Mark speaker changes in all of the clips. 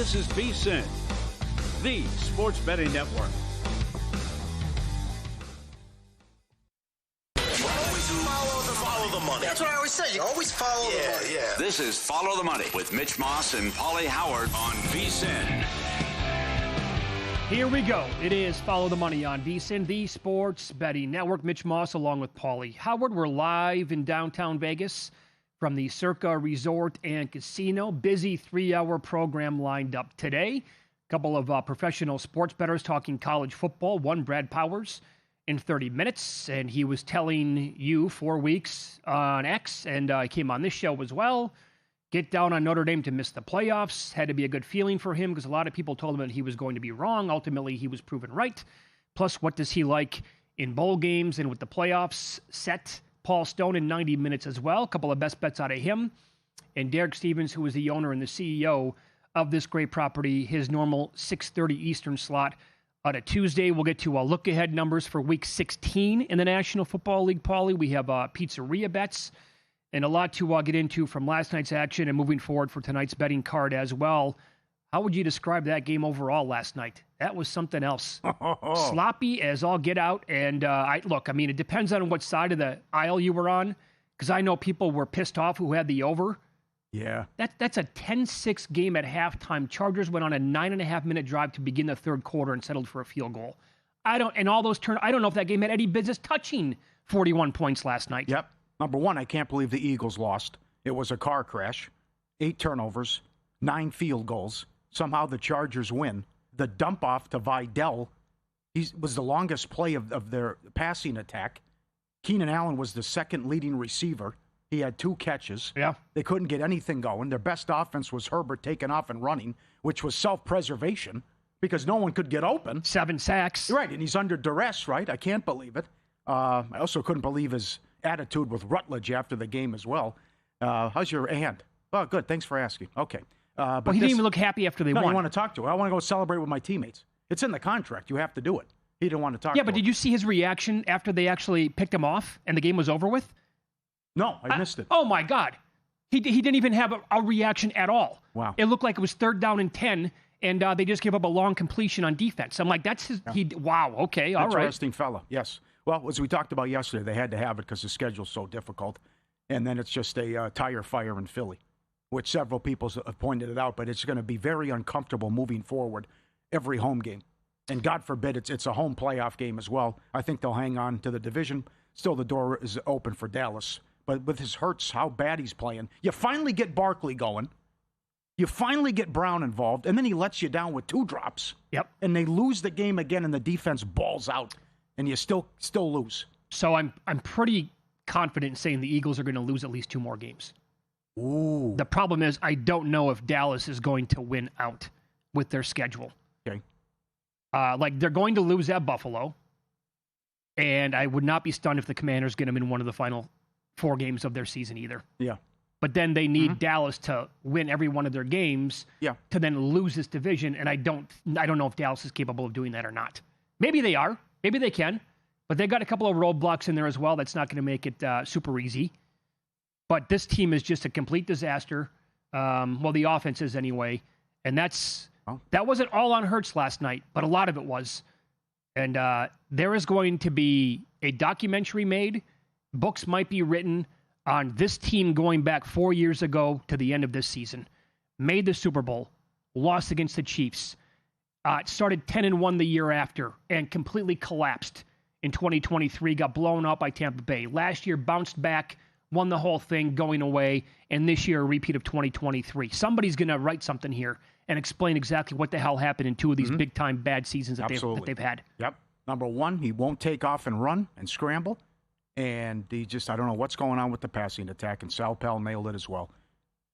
Speaker 1: This is VSiN, the sports betting network.
Speaker 2: Follow the money. That's what I always say. You always follow the money. Yeah.
Speaker 3: This is Follow the Money with Mitch Moss and Paulie Howard on VSiN.
Speaker 4: Here we go. It is Follow the Money on VSiN, the sports betting network. Mitch Moss along with Paulie Howard. We're live in downtown Vegas from the Circa Resort and Casino. Busy 3-hour program lined up today. A couple of professional sports bettors talking college football. One, Brad Powers, in 30 minutes. And he was telling you 4 weeks on X, and I came on this show as well. Get down on Notre Dame to miss the playoffs. Had to be a good feeling for him because a lot of people told him that he was going to be wrong. Ultimately, he was proven right. Plus, what does he like in bowl games and with the playoffs set? Paul Stone in 90 minutes as well. A couple of best bets out of him. And Derek Stevens, who is the owner and the CEO of this great property, his normal 6:30 Eastern slot on a Tuesday. We'll get to look-ahead numbers for Week 16 in the National Football League, Paulie. We have pizzeria bets and a lot to get into from last night's action and moving forward for tonight's betting card as well. How would you describe that game overall last night? That was something else. Sloppy as all get out. And it depends on what side of the aisle you were on, because I know people were pissed off who had the over.
Speaker 5: Yeah.
Speaker 4: That's a 10-6 game at halftime. Chargers went on a 9.5-minute drive to begin the third quarter and settled for a field goal. I don't know if that game had any business touching 41 points last night.
Speaker 5: Yep. Number one, I can't believe the Eagles lost. It was a car crash, 8 turnovers, 9 field goals. Somehow the Chargers win. The dump off to Vidal, he was the longest play of their passing attack. Keenan Allen was the second leading receiver. He had 2 catches.
Speaker 4: Yeah.
Speaker 5: They couldn't get anything going. Their best offense was Herbert taking off and running, which was self-preservation because no one could get open.
Speaker 4: 7 sacks.
Speaker 5: Right, and he's under duress, right? I can't believe it. I also couldn't believe his attitude with Rutledge after the game as well. How's your hand? Oh, good. Thanks for asking. Okay.
Speaker 4: But he didn't even look happy after they won.
Speaker 5: I want to talk to him. I want to go celebrate with my teammates. It's in the contract. You have to do it. He didn't want to talk to him.
Speaker 4: Yeah, but did you see his reaction after they actually picked him off and the game was over with?
Speaker 5: No, I missed it.
Speaker 4: Oh, my God. He didn't even have a reaction at all.
Speaker 5: Wow.
Speaker 4: It looked like it was 3rd down and 10, and they just gave up a long completion on defense. I'm like, that's his. Yeah. Wow, okay, all right.
Speaker 5: Interesting fella, yes. Well, as we talked about yesterday, they had to have it because the schedule's so difficult. And then it's just a tire fire in Philly, which several people have pointed it out, but it's going to be very uncomfortable moving forward every home game. And God forbid it's a home playoff game as well. I think they'll hang on to the division. Still, the door is open for Dallas. But with his Hurts, how bad he's playing, you finally get Barkley going. You finally get Brown involved, and then he lets you down with 2 drops.
Speaker 4: Yep.
Speaker 5: And they lose the game again, and the defense balls out, and you still lose.
Speaker 4: So I'm pretty confident in saying the Eagles are going to lose at least 2 more games.
Speaker 5: Ooh.
Speaker 4: The problem is I don't know if Dallas is going to win out with their schedule.
Speaker 5: Okay.
Speaker 4: They're going to lose at Buffalo, and I would not be stunned if the Commanders get them in one of the final 4 games of their season either.
Speaker 5: Yeah.
Speaker 4: But then they need Dallas to win every one of their games to then lose this division, and I don't know if Dallas is capable of doing that or not. Maybe they are. Maybe they can. But they've got a couple of roadblocks in there as well. That's not going to make it super easy. But this team is just a complete disaster. The offense is anyway. And that wasn't all on Hurts last night, but a lot of it was. And there is going to be a documentary made. Books might be written on this team going back 4 years ago to the end of this season. Made the Super Bowl, lost against the Chiefs. Started 10-1 the year after and completely collapsed in 2023, got blown out by Tampa Bay. Last year, bounced back, won the whole thing going away, and this year, a repeat of 2023. Somebody's going to write something here and explain exactly what the hell happened in 2 of these big-time bad seasons that they've had.
Speaker 5: Yep. Number one, he won't take off and run and scramble, and I don't know what's going on with the passing attack, and Sal Pell nailed it as well.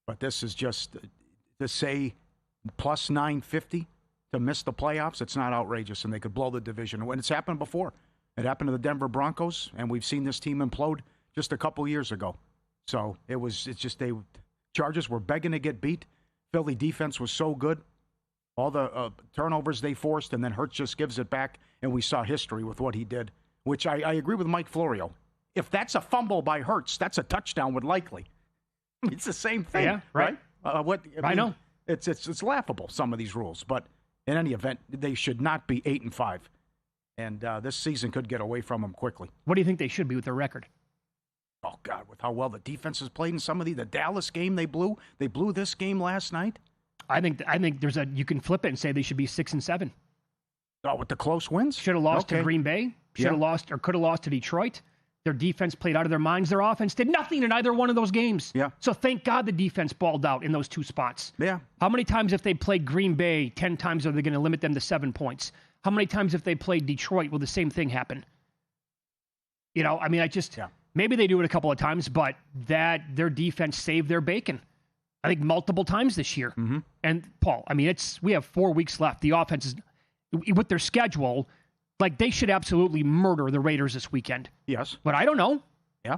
Speaker 5: But this is just, to say plus 950 to miss the playoffs, it's not outrageous, and they could blow the division. When it's happened before. It happened to the Denver Broncos, and we've seen this team implode just a couple years ago. So Chargers were begging to get beat. Philly defense was so good. All the turnovers they forced, and then Hurts just gives it back, and we saw history with what he did, which I agree with Mike Florio. If that's a fumble by Hurts, that's a touchdown with likely. It's the same thing,
Speaker 4: yeah, right?
Speaker 5: I
Speaker 4: know.
Speaker 5: It's laughable, some of these rules. But in any event, they should not be 8-5. And this season could get away from them quickly.
Speaker 4: What do you think they should be with their record?
Speaker 5: Oh, God, with how well the defense has played in some of the Dallas game they blew this game last night.
Speaker 4: I think you can flip it and say they should be 6-7.
Speaker 5: Oh, with the close wins?
Speaker 4: Should have lost to Green Bay. Should have lost or could have lost to Detroit. Their defense played out of their minds. Their offense did nothing in either one of those games.
Speaker 5: Yeah.
Speaker 4: So thank God the defense balled out in those two spots.
Speaker 5: Yeah.
Speaker 4: How many times if they played Green Bay, 10 times are they going to limit them to 7 points? How many times if they played Detroit will the same thing happen? Maybe they do it a couple of times, but their defense saved their bacon. I think multiple times this year.
Speaker 5: Mm-hmm.
Speaker 4: And Paul, we have 4 weeks left. The offense is, with their schedule, they should absolutely murder the Raiders this weekend.
Speaker 5: Yes.
Speaker 4: But I don't know.
Speaker 5: Yeah.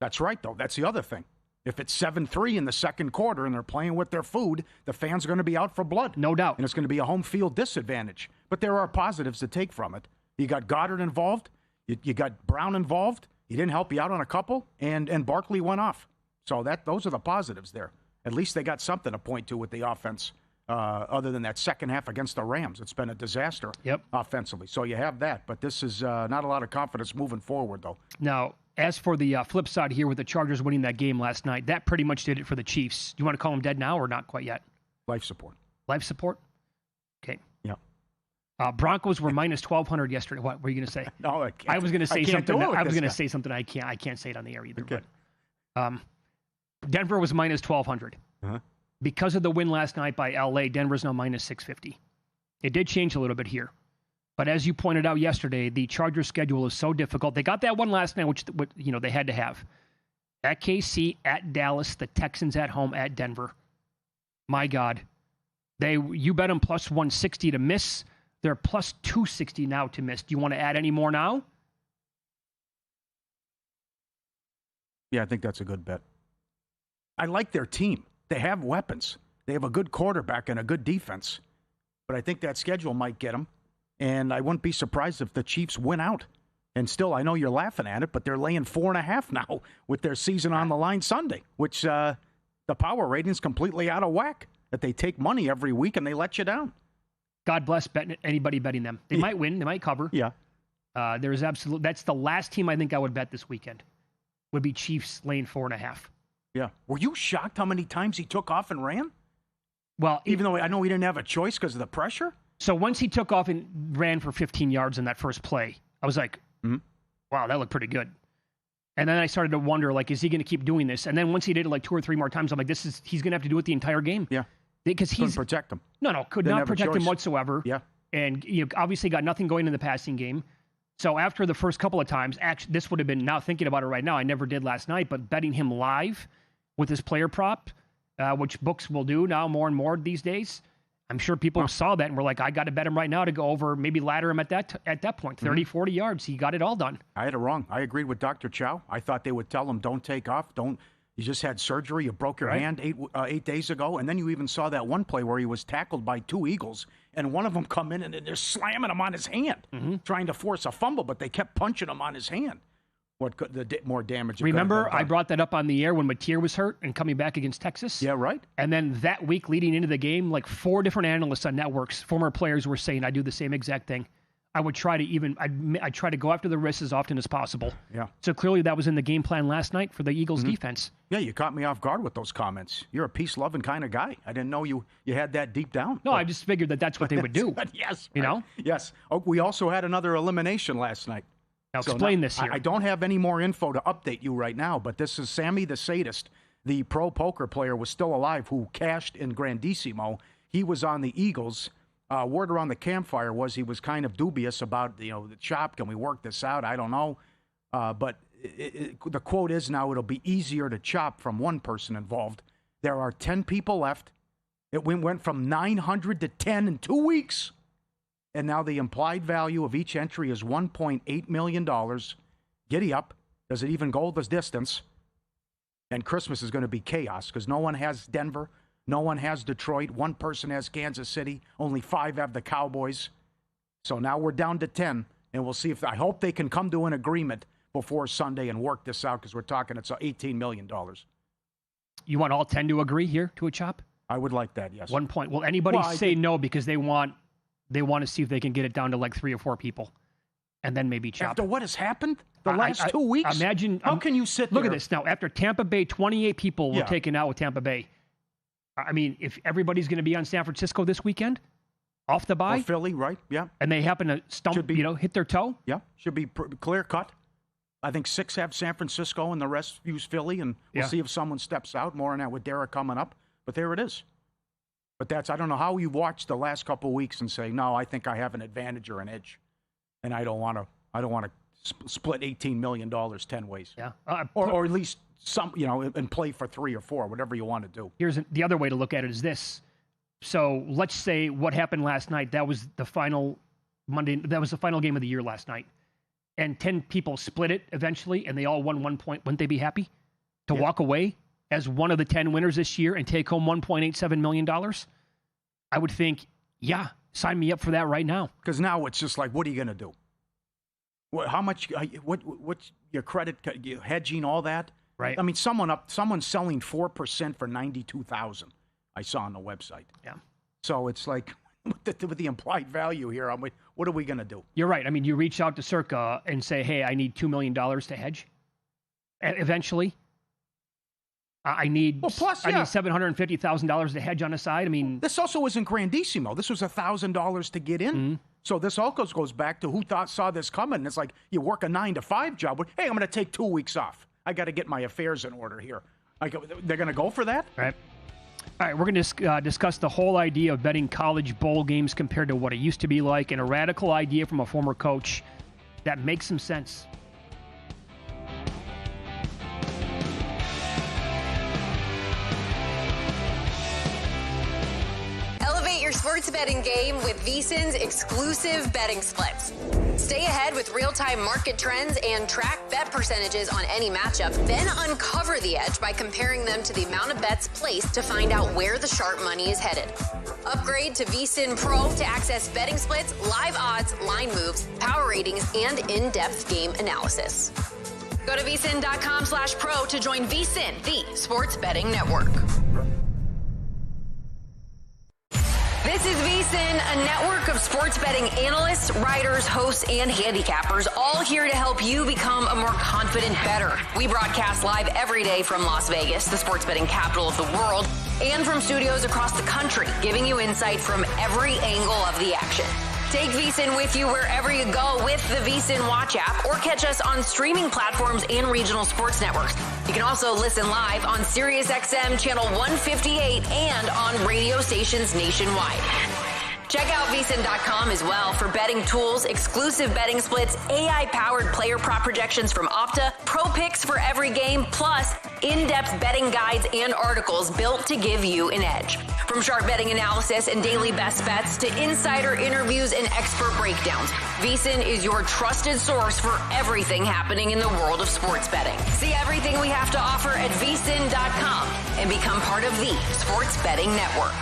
Speaker 5: That's right, though. That's the other thing. If it's 7-3 in the second quarter and they're playing with their food, the fans are going to be out for blood.
Speaker 4: No doubt.
Speaker 5: And it's going to be a home field disadvantage. But there are positives to take from it. You got Goddard involved. You got Brown involved. He didn't help you out on a couple. And Barkley went off. So those are the positives there. At least they got something to point to with the offense. Other than that second half against the Rams. It's been a disaster offensively. So you have that. But this is not a lot of confidence moving forward, though.
Speaker 4: Now, as for the flip side here with the Chargers winning that game last night, that pretty much did it for the Chiefs. Do you want to call them dead now or not quite yet?
Speaker 5: Life support.
Speaker 4: Life support? Okay.
Speaker 5: Yeah.
Speaker 4: Broncos were minus 1,200 yesterday. What were you going to say?
Speaker 5: No,
Speaker 4: I was going to say something.
Speaker 5: I
Speaker 4: was going to say something. I can't say it on the air either. Okay. But, Denver was minus 1,200.
Speaker 5: Uh-huh.
Speaker 4: Because of the win last night by LA, Denver's now minus 650. It did change a little bit here. But as you pointed out yesterday, the Chargers' schedule is so difficult. They got that one last night, which they had to have. At KC, at Dallas, the Texans at home, at Denver. My God. You bet them plus 160 to miss. They're plus 260 now to miss. Do you want to add any more now?
Speaker 5: Yeah, I think that's a good bet. I like their team. They have weapons. They have a good quarterback and a good defense. But I think that schedule might get them. And I wouldn't be surprised if the Chiefs win out. And still, I know you're laughing at it, but they're laying 4.5 now with their season on the line Sunday, which the power rating's completely out of whack. That they take money every week and they let you down.
Speaker 4: God bless anybody betting them. They might win. They might cover.
Speaker 5: Yeah.
Speaker 4: That's the last team I think I would bet this weekend. Would be Chiefs laying 4.5.
Speaker 5: Yeah. Were you shocked how many times he took off and ran?
Speaker 4: Well,
Speaker 5: even though I know he didn't have a choice because of the pressure?
Speaker 4: So once he took off and ran for 15 yards in that first play, I was like, wow, that looked pretty good. And then I started to wonder, is he going to keep doing this? And then once he did it 2 or 3 more times, I'm like, he's going to have to do it the entire game.
Speaker 5: Yeah.
Speaker 4: Because
Speaker 5: couldn't protect him.
Speaker 4: No, could not protect him whatsoever.
Speaker 5: Yeah.
Speaker 4: And obviously got nothing going in the passing game. So after the first couple of times, actually, this would have been, now thinking about it right now, I never did last night, but betting him live with his player prop, which books will do now more and more these days. I'm sure people saw that and were like, I got to bet him right now to go over, maybe ladder him at that point, 30, 40 yards. He got it all done.
Speaker 5: I had it wrong. I agreed with Dr. Chow. I thought they would tell him, don't take off. You just had surgery. You broke your hand 8 days ago. And then you even saw that one play where he was tackled by 2 Eagles. And one of them come in and they're slamming him on his hand, trying to force a fumble, but they kept punching him on his hand. More damage.
Speaker 4: Remember, I brought that up on the air when Mateer was hurt and coming back against Texas?
Speaker 5: Yeah, right.
Speaker 4: And then that week leading into the game, 4 different analysts on networks, former players were saying, I do the same exact thing. I would try to I'd try to go after the wrist as often as possible.
Speaker 5: Yeah.
Speaker 4: So clearly that was in the game plan last night for the Eagles defense.
Speaker 5: Yeah, you caught me off guard with those comments. You're a peace-loving kind of guy. I didn't know you had that deep down.
Speaker 4: No, I just figured that's what they would do.
Speaker 5: Yes.
Speaker 4: You know?
Speaker 5: Yes. Oh, we also had another elimination last night.
Speaker 4: Now explain this here.
Speaker 5: I don't have any more info to update you right now, but this is Sammy the Sadist, the pro poker player, was still alive who cashed in Grandissimo. He was on the Eagles. Word around the campfire was he was kind of dubious about the chop. Can we work this out? I don't know. But the quote is now it'll be easier to chop from one person involved. There are 10 people left. It went from 900 to 10 in 2 weeks. And now the implied value of each entry is $1.8 million. Giddy up. Does it even go this distance? And Christmas is going to be chaos because no one has Denver. No one has Detroit. One person has Kansas City. Only 5 have the Cowboys. So now we're down to 10. And we'll see I hope they can come to an agreement before Sunday and work this out because we're talking it's $18 million.
Speaker 4: You want all 10 to agree here to a chop?
Speaker 5: I would like that, yes.
Speaker 4: 1 point. Will anybody say no because they want to see if they can get it down to like 3 or 4 people and then maybe chop
Speaker 5: After what has happened the last 2 weeks?
Speaker 4: Imagine.
Speaker 5: How can you sit
Speaker 4: Look
Speaker 5: there?
Speaker 4: at this. Now, after Tampa Bay, 28 people were taken out with Tampa Bay. I mean, if everybody's going to be on San Francisco this weekend, off the bye.
Speaker 5: Or Philly, right? Yeah.
Speaker 4: And they happen to hit their toe.
Speaker 5: Yeah, should be clear cut. I think 6 have San Francisco and the rest use Philly, and we'll see if someone steps out. More on that with Derek coming up. But there it is. But I don't know how you watch the last couple of weeks and say, no, I think I have an advantage or an edge. And I don't want to split $18 million 10 ways.
Speaker 4: Yeah.
Speaker 5: Or at least some, and play for 3 or 4, whatever you want to do.
Speaker 4: Here's the other way to look at it is this. So let's say what happened last night. That was the final That was the final game of the year last night. And 10 people split it eventually, and they all won 1 point. Wouldn't they be happy to walk away as one of the 10 winners this year and take home $1.87 million? I would think, yeah, sign me up for that right now. Because
Speaker 5: now it's just like, what are you going to do? How much? What's your credit? Hedging all that?
Speaker 4: Right.
Speaker 5: I mean, someone's selling 4% for $92,000. I saw on the website.
Speaker 4: Yeah.
Speaker 5: So it's like, with the implied value here, what are we going to do?
Speaker 4: You're right. I mean, you reach out to Circa and say, hey, I need $2 million to hedge. Eventually, I need $750,000 to hedge on the side. I mean,
Speaker 5: this also isn't grandissimo. This was $1,000 to get in. Mm-hmm. So this also goes back to who saw this coming. It's like you work a 9-to-5 job. Hey, I'm going to take 2 weeks off. I got to get my affairs in order here. They're going to go for that?
Speaker 4: Right. All right, we're going to discuss the whole idea of betting college bowl games compared to what it used to be like, and a radical idea from a former coach that makes some sense.
Speaker 6: Elevate your sports betting game with VSiN's exclusive betting splits. Stay ahead with real-time market trends and track bet percentages on any matchup. Then uncover the edge by comparing them to the amount of bets placed to find out where the sharp money is headed. Upgrade to VSiN Pro to access betting splits, live odds, line moves, power ratings, and in-depth game analysis. Go to VSiN.com/pro to join VSiN, the sports betting network. This is VSiN, a network of sports betting analysts, writers, hosts, and handicappers, all here to help you become a more confident bettor. We broadcast live every day from Las Vegas, the sports betting capital of the world, and from studios across the country, giving you insight from every angle of the action. Take VSiN with you wherever you go with the VSiN Watch app, or catch us on streaming platforms and regional sports networks. You can also listen live on SiriusXM Channel 158 and on radio stations nationwide. Check out VSiN.com as well for betting tools, exclusive betting splits, AI-powered player prop projections from Opta, pro picks for every game, plus in-depth betting guides and articles built to give you an edge. From sharp betting analysis and daily best bets to insider interviews and expert breakdowns, VSiN is your trusted source for everything happening in the world of sports betting. See everything we have to offer at VSiN.com and become part of the Sports Betting Network.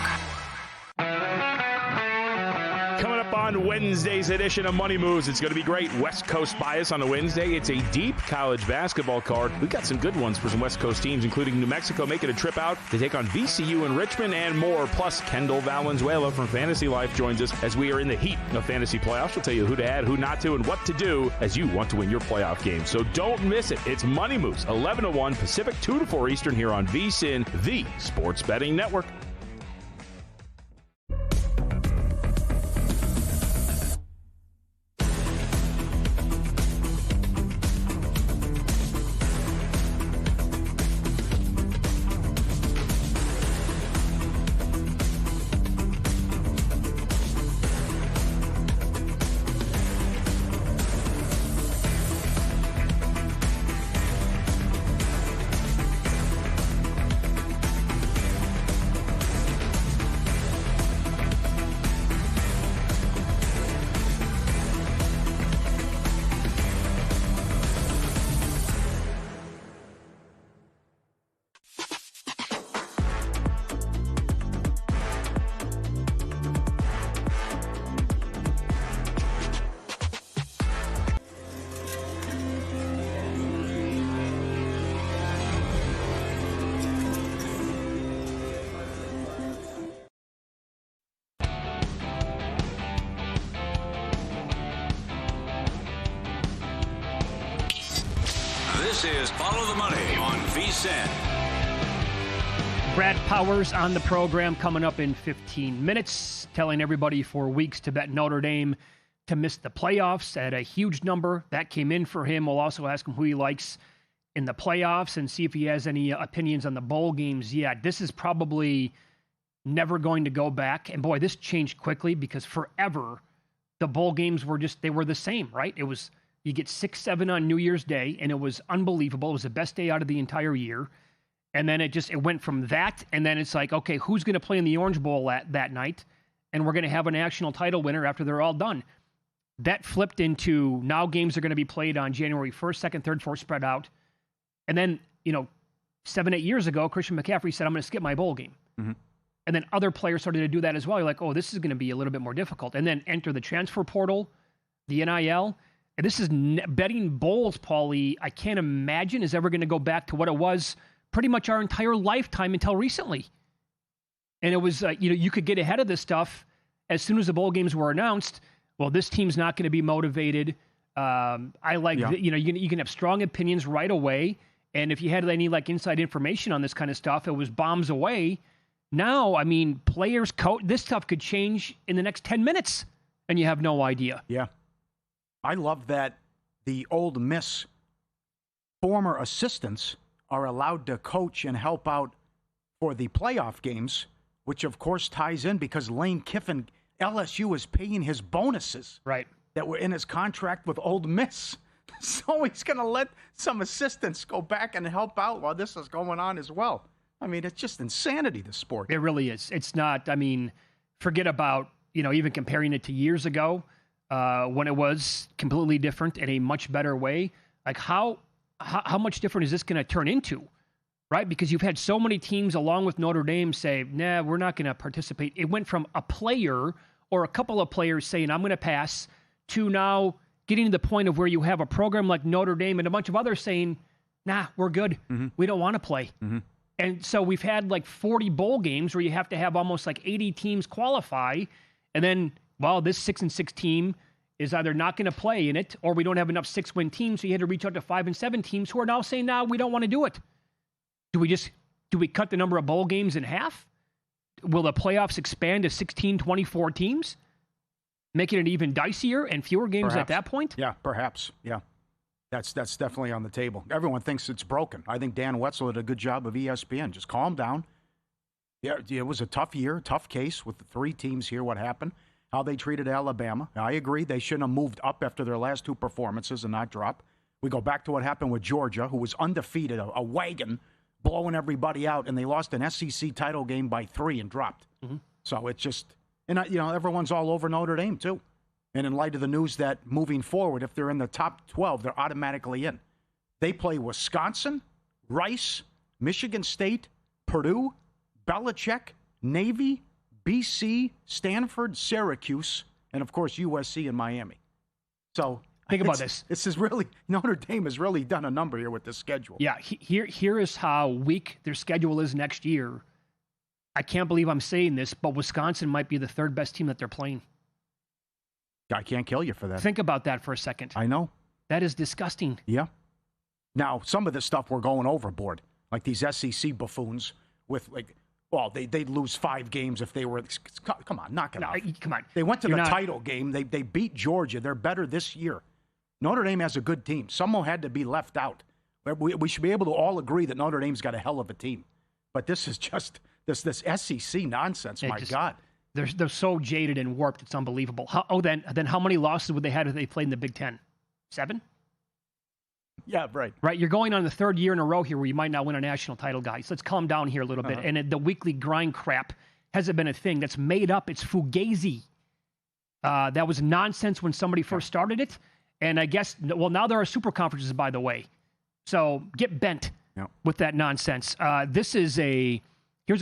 Speaker 7: Coming up on Wednesday's edition of Money Moves, it's going to be great. West Coast bias on a Wednesday. It's a deep college basketball card. We've got some good ones for some West Coast teams, including New Mexico making a trip out to take on VCU in Richmond and more. Plus, Kendall Valenzuela from Fantasy Life joins us as we are in the heat of fantasy playoffs. She'll tell you who to add, who not to, and what to do as you want to win your playoff game. So don't miss it. It's Money Moves, 11 to 1 Pacific, 2 to 4 Eastern here on VSiN, the Sports Betting Network.
Speaker 3: This is Follow the Money on VSiN.
Speaker 4: Brad Powers on the program coming up in 15 minutes, telling everybody for weeks to bet Notre Dame to miss the playoffs at a huge number. That came in for him. We'll also ask him who he likes in the playoffs and see if he has any opinions on the bowl games yet. This is probably never going to go back. And boy, this changed quickly because forever the bowl games were they were the same, right? It was, you get 6-7 on New Year's Day, and it was unbelievable. It was the best day out of the entire year. And then it went from that, and then it's like, okay, who's going to play in the Orange Bowl that night? And we're going to have a national title winner after they're all done. That flipped into now games are going to be played on January 1st, 2nd, 3rd, 4th, spread out. And then, 7-8 years ago, Christian McCaffrey said, I'm going to skip my bowl game. Mm-hmm. And then other players started to do that as well. You're like, oh, this is going to be a little bit more difficult. And then enter the transfer portal, the NIL. And this is betting bowls, Paulie, I can't imagine is ever going to go back to what it was pretty much our entire lifetime until recently. And it was, you could get ahead of this stuff as soon as the bowl games were announced. Well, this team's not going to be motivated. You can have strong opinions right away. And if you had any inside information on this kind of stuff, it was bombs away. Now, players, coach, this stuff could change in the next 10 minutes, and you have no idea.
Speaker 5: Yeah. I love that the Ole Miss former assistants are allowed to coach and help out for the playoff games, which of course ties in because Lane Kiffin, LSU is paying his bonuses that were in his contract with Ole Miss. So he's going to let some assistants go back and help out while this is going on as well. It's just insanity, the sport.
Speaker 4: It really is. It's not, forget about, even comparing it to years ago when it was completely different in a much better way. How much different is this going to turn into, right? Because you've had so many teams along with Notre Dame say, nah, we're not going to participate. It went from a player or a couple of players saying, I'm going to pass, to now getting to the point of where you have a program like Notre Dame and a bunch of others saying, nah, we're good. Mm-hmm. We don't want to play. Mm-hmm. And so we've had 40 bowl games where you have to have almost 80 teams qualify. And then, this 6-6 team is either not going to play in it, or we don't have enough 6-win teams, so you had to reach out to 5 and 7 teams who are now saying, "No, we don't want to do it." Do we cut the number of bowl games in half? Will the playoffs expand to 16, 24 teams, making it even dicier and fewer games
Speaker 5: perhaps.
Speaker 4: At that point?
Speaker 5: Yeah, perhaps. Yeah, that's definitely on the table. Everyone thinks it's broken. I think Dan Wetzel did a good job of ESPN. Just calm down. Yeah, it was a tough year, tough case with the 3 teams here. What happened? How they treated Alabama. I agree they shouldn't have moved up after their last 2 performances and not drop. We go back to what happened with Georgia, who was undefeated, a wagon, blowing everybody out, and they lost an SEC title game by 3 and dropped. Mm-hmm. So it's just, and everyone's all over Notre Dame too. And in light of the news that moving forward, if they're in the top 12, they're automatically in. They play Wisconsin, Rice, Michigan State, Purdue, Belichick, Navy, BC, Stanford, Syracuse, and of course USC and Miami. So
Speaker 4: think about this.
Speaker 5: This is really, Notre Dame has really done a number here with this schedule.
Speaker 4: Yeah, here is how weak their schedule is next year. I can't believe I'm saying this, but Wisconsin might be the 3rd best team that they're playing.
Speaker 5: I can't kill you for that.
Speaker 4: Think about that for a second.
Speaker 5: I know.
Speaker 4: That is disgusting.
Speaker 5: Yeah. Now, some of this stuff we're going overboard, like these SEC buffoons with they'd lose 5 games if they were. Come on, knock it off.
Speaker 4: Come on.
Speaker 5: They went to the title game. They beat Georgia. They're better this year. Notre Dame has a good team. Someone had to be left out. We should be able to all agree that Notre Dame's got a hell of a team. But this is just this SEC nonsense. God.
Speaker 4: They're so jaded and warped. It's unbelievable. Then how many losses would they have if they played in the Big Ten? 7?
Speaker 5: Yeah, right.
Speaker 4: Right, you're going on the 3rd year in a row here where you might not win a national title, guys. Let's calm down here a little bit. And the weekly grind crap hasn't been a thing. That's made up. It's fugazi. That was nonsense when somebody first started it. And I guess, now there are super conferences, by the way. So get bent with that nonsense. Here's a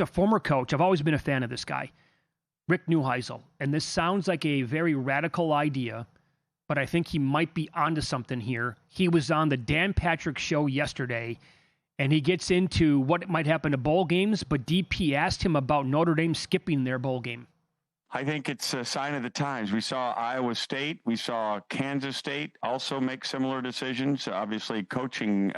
Speaker 4: former coach. I've always been a fan of this guy, Rick Neuheisel. And this sounds like a very radical idea, but I think he might be onto something here. He was on the Dan Patrick Show yesterday, and he gets into what might happen to bowl games, but DP asked him about Notre Dame skipping their bowl game.
Speaker 8: I think it's a sign of the times. We saw Iowa State. We saw Kansas State also make similar decisions. Obviously, coaching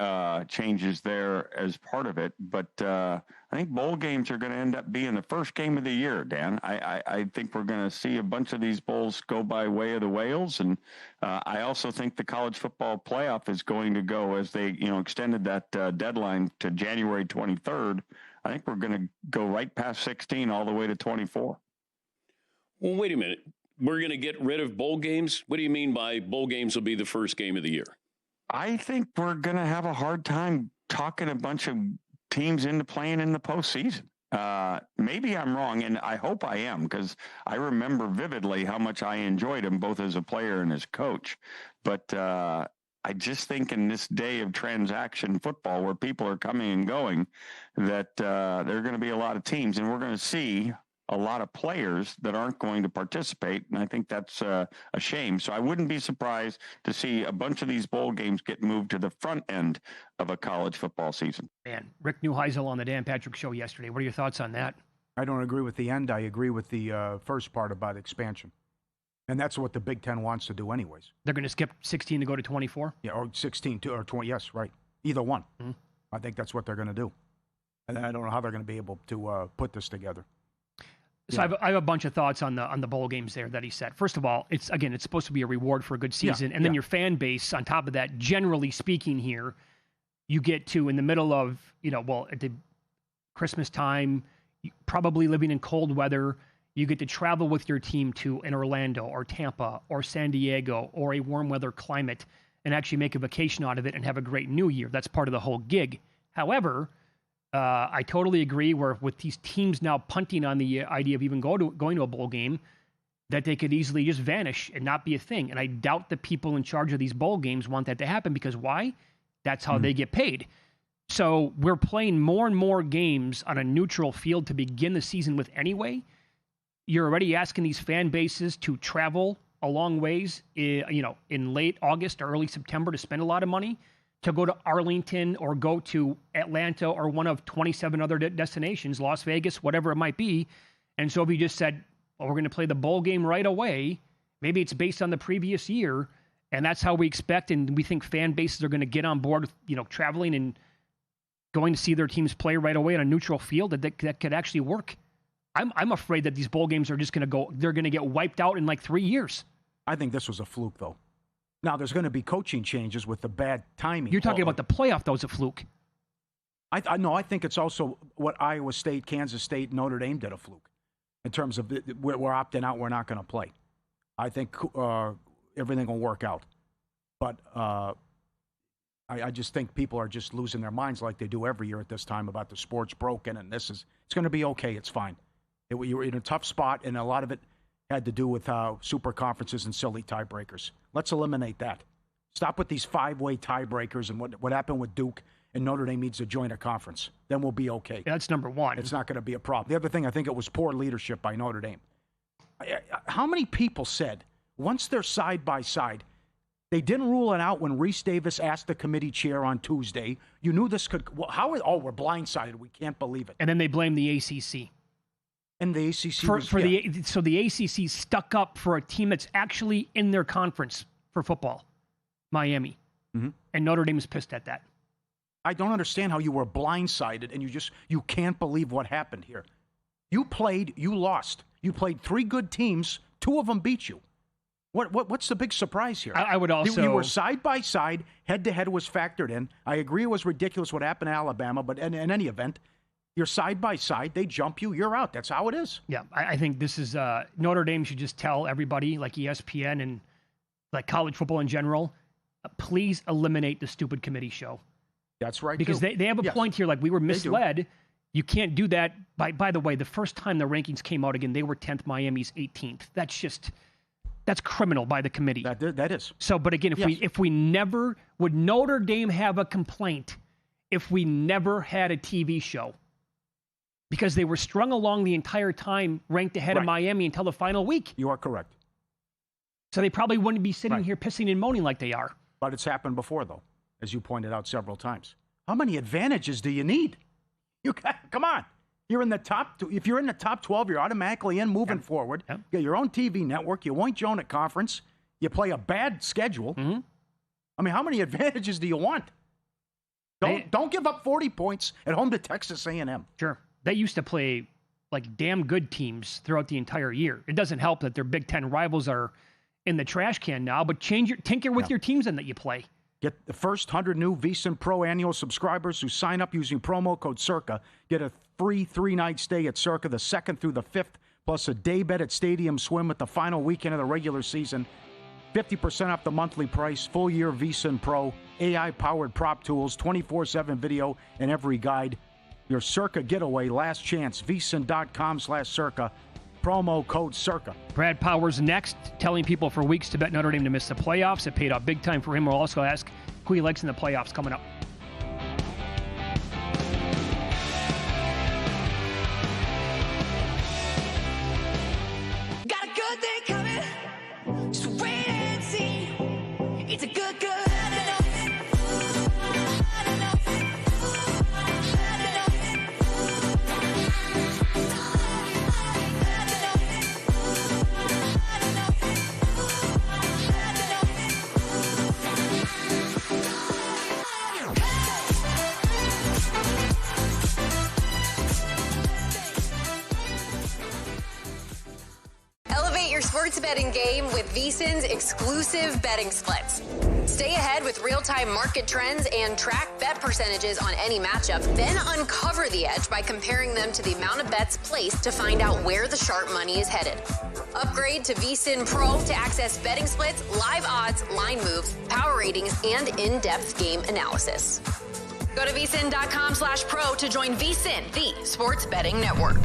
Speaker 8: changes there as part of it. But I think bowl games are going to end up being the first game of the year, Dan. I think we're going to see a bunch of these bowls go by way of the whales. And I also think the college football playoff is going to go, as they extended that deadline to January 23rd. I think we're going to go right past 16 all the way to 24.
Speaker 9: Well, wait a minute. We're going to get rid of bowl games? What do you mean by bowl games will be the first game of the year?
Speaker 8: I think we're going to have a hard time talking a bunch of teams into playing in the postseason. Maybe I'm wrong, and I hope I am, because I remember vividly how much I enjoyed him both as a player and as coach. But I just think in this day of transaction football where people are coming and going, that there are going to be a lot of teams, and we're going to see a lot of players that aren't going to participate, and I think that's a shame. So I wouldn't be surprised to see a bunch of these bowl games get moved to the front end of a college football season.
Speaker 4: Man, Rick Neuheisel on the Dan Patrick Show yesterday. What are your thoughts on that?
Speaker 5: I don't agree with the end. I agree with the first part about expansion. And that's what the Big Ten wants to do anyways.
Speaker 4: They're going to skip 16 to go to 24?
Speaker 5: Yeah, or 16 to, or 20. Yes, right. Either one. Mm-hmm. I think that's what they're going to do. And I don't know how they're going to be able to put this together.
Speaker 4: So
Speaker 5: Yeah.
Speaker 4: I have a bunch of thoughts on the bowl games there that he said. First of all, it's supposed to be a reward for a good season, and then your fan base on top of that. Generally speaking, here you get to in the middle of at the Christmas time, probably living in cold weather. You get to travel with your team to an Orlando or Tampa or San Diego or a warm weather climate and actually make a vacation out of it and have a great New Year. That's part of the whole gig. However, I totally agree with these teams now punting on the idea of even going to a bowl game, that they could easily just vanish and not be a thing. And I doubt the people in charge of these bowl games want that to happen, because why? That's how they get paid. So we're playing more and more games on a neutral field to begin the season with anyway. You're already asking these fan bases to travel a long ways, in late August or early September to spend a lot of money, to go to Arlington or go to Atlanta or one of 27 other destinations, Las Vegas, whatever it might be. And so if you just said, well, we're going to play the bowl game right away, maybe it's based on the previous year, and that's how we expect and we think fan bases are going to get on board with, traveling and going to see their teams play right away on a neutral field, that could actually work. I'm afraid that these bowl games are just going to they're going to get wiped out in like 3 years.
Speaker 5: I think this was a fluke, though. Now, there's going to be coaching changes with the bad timing.
Speaker 4: You're talking about the playoff, though, as a fluke.
Speaker 5: I think it's also what Iowa State, Kansas State, Notre Dame did a fluke. In terms of we're opting out, we're not going to play. I think everything will work out. But I just think people are just losing their minds like they do every year at this time about the sport's broken and it's going to be okay, it's fine. You were in a tough spot, and a lot of it had to do with super conferences and silly tiebreakers. Let's eliminate that. Stop with these 5-way tiebreakers and what happened with Duke, and Notre Dame needs to join a conference. Then we'll be okay.
Speaker 4: Yeah, that's number one.
Speaker 5: It's not going to be a problem. The other thing, I think it was poor leadership by Notre Dame. How many people said, once they're side by side, they didn't rule it out when Reese Davis asked the committee chair on Tuesday, you knew this could, we're blindsided. We can't believe it.
Speaker 4: And then they blame the ACC.
Speaker 5: And the ACC
Speaker 4: so the ACC stuck up for a team that's actually in their conference for football, Miami, and Notre Dame is pissed at that.
Speaker 5: I don't understand how you were blindsided and you can't believe what happened here. You played, you lost. You played 3 good teams, 2 of them beat you. What's the big surprise here?
Speaker 4: I would also...
Speaker 5: You were side by side, head-to-head was factored in. I agree it was ridiculous what happened to Alabama, but in any event, you're side by side, they jump you, you're out. That's how it is.
Speaker 4: Yeah, I think this is... Notre Dame should just tell everybody, like ESPN and like college football in general, please eliminate the stupid committee show.
Speaker 5: That's right,
Speaker 4: because they have a point here, like we were misled. You can't do that. By the way, the first time the rankings came out again, they were 10th, Miami's 18th. That's criminal by the committee.
Speaker 5: That is.
Speaker 4: So, but again, if we never, would Notre Dame have a complaint if we never had a TV show? Because they were strung along the entire time, ranked ahead of Miami until the final week.
Speaker 5: You are correct.
Speaker 4: So they probably wouldn't be sitting here pissing and moaning like they are.
Speaker 5: But it's happened before, though, as you pointed out several times. How many advantages do you need? Come on. You're in the top. If you're in the top 12, you're automatically in moving forward.
Speaker 4: Yep.
Speaker 5: You got your own TV network. You won't join at conference. You play a bad schedule.
Speaker 4: Mm-hmm.
Speaker 5: I mean, how many advantages do you want? Don't give up 40 points at home to Texas A&M.
Speaker 4: Sure. They used to play like damn good teams throughout the entire year. It doesn't help that their Big Ten rivals are in the trash can now, but tinker with your teams in that you play.
Speaker 5: Get the first 100 new VSiN Pro annual subscribers who sign up using promo code CIRCA. Get a free 3-night stay at Circa the 2nd through the 5th, plus a day bet at Stadium Swim at the final weekend of the regular season. 50% off the monthly price, full year VSiN Pro, AI-powered prop tools, 24/7 video, and every guide. Your Circa getaway, last chance, vsin.com/Circa. Promo code CIRCA.
Speaker 4: Brad Powers next, telling people for weeks to bet Notre Dame to miss the playoffs. It paid off big time for him. We'll also ask who he likes in the playoffs coming up.
Speaker 10: Got a good thing coming, just wait and see. It's a good.
Speaker 6: Your sports betting game with VSiN's exclusive betting splits. Stay ahead with real-time market trends and track bet percentages on any matchup. Then uncover the edge by comparing them to the amount of bets placed to find out where the sharp money is headed. Upgrade to VSiN Pro to access betting splits, live odds, line moves, power ratings, and in-depth game analysis. Go to vsin.com/pro to join VSiN, the sports betting network.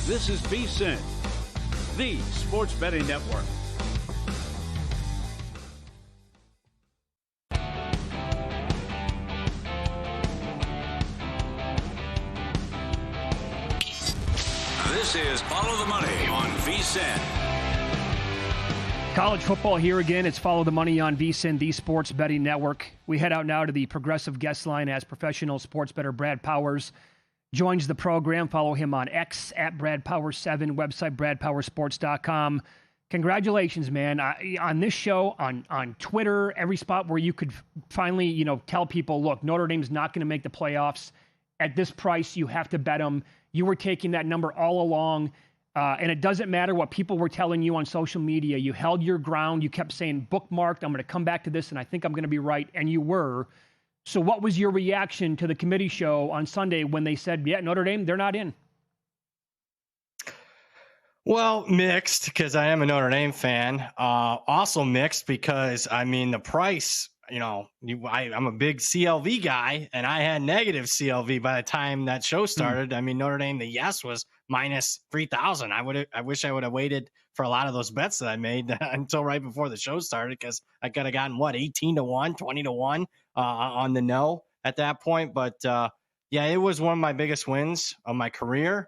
Speaker 1: This is VSiN, the Sports Betting Network.
Speaker 3: This is Follow the Money on VSiN.
Speaker 4: College football here again. It's Follow the Money on VSiN, the Sports Betting Network. We head out now to the progressive guest line as professional sports bettor Brad Powers joins the program. Follow him on X at BradPowers7, website BradPowersports.com. Congratulations, man. On this show, on Twitter, every spot where you could finally, tell people, look, Notre Dame's not going to make the playoffs. At this price, you have to bet them. You were taking that number all along. And it doesn't matter what people were telling you on social media. You held your ground. You kept saying, bookmarked, I'm going to come back to this, and I think I'm going to be right. And you were. So what was your reaction to the committee show on Sunday when they said, yeah, Notre Dame, they're not in?
Speaker 11: Well, mixed, because I am a Notre Dame fan. Also mixed because, the price, I'm a big CLV guy, and I had negative CLV by the time that show started. Notre Dame, the yes was minus 3,000. I wish I would have waited for a lot of those bets that I made until right before the show started, because I could have gotten 18-1, 20-1 on the no at that point. But it was one of my biggest wins of my career.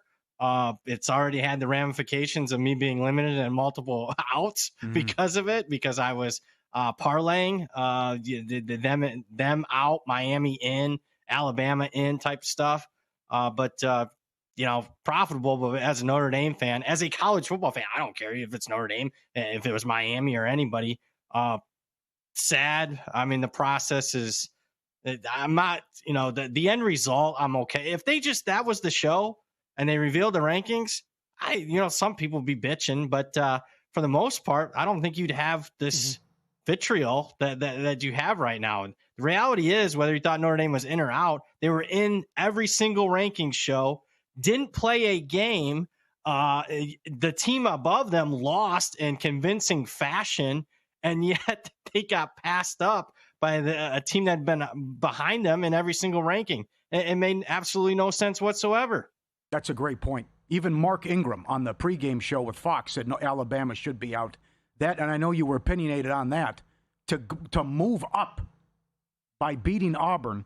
Speaker 11: It's already had the ramifications of me being limited and multiple outs because of it, because I was parlaying them out, Miami in, Alabama in type stuff. But profitable. But as a Notre Dame fan, as a college football fan, I don't care if it's Notre Dame, if it was Miami or anybody. Sad. The process is, I'm not, the end result, I'm okay. If that was the show and they revealed the rankings, some people be bitching, but for the most part, I don't think you'd have this vitriol that you have right now. And the reality is, whether you thought Notre Dame was in or out, they were in every single ranking show, didn't play a game. The team above them lost in convincing fashion, and yet they got passed up by a team that had been behind them in every single ranking. It made absolutely no sense whatsoever.
Speaker 5: That's a great point. Even Mark Ingram on the pregame show with Fox said no, Alabama should be out. That, and I know you were opinionated on that, to move up by beating Auburn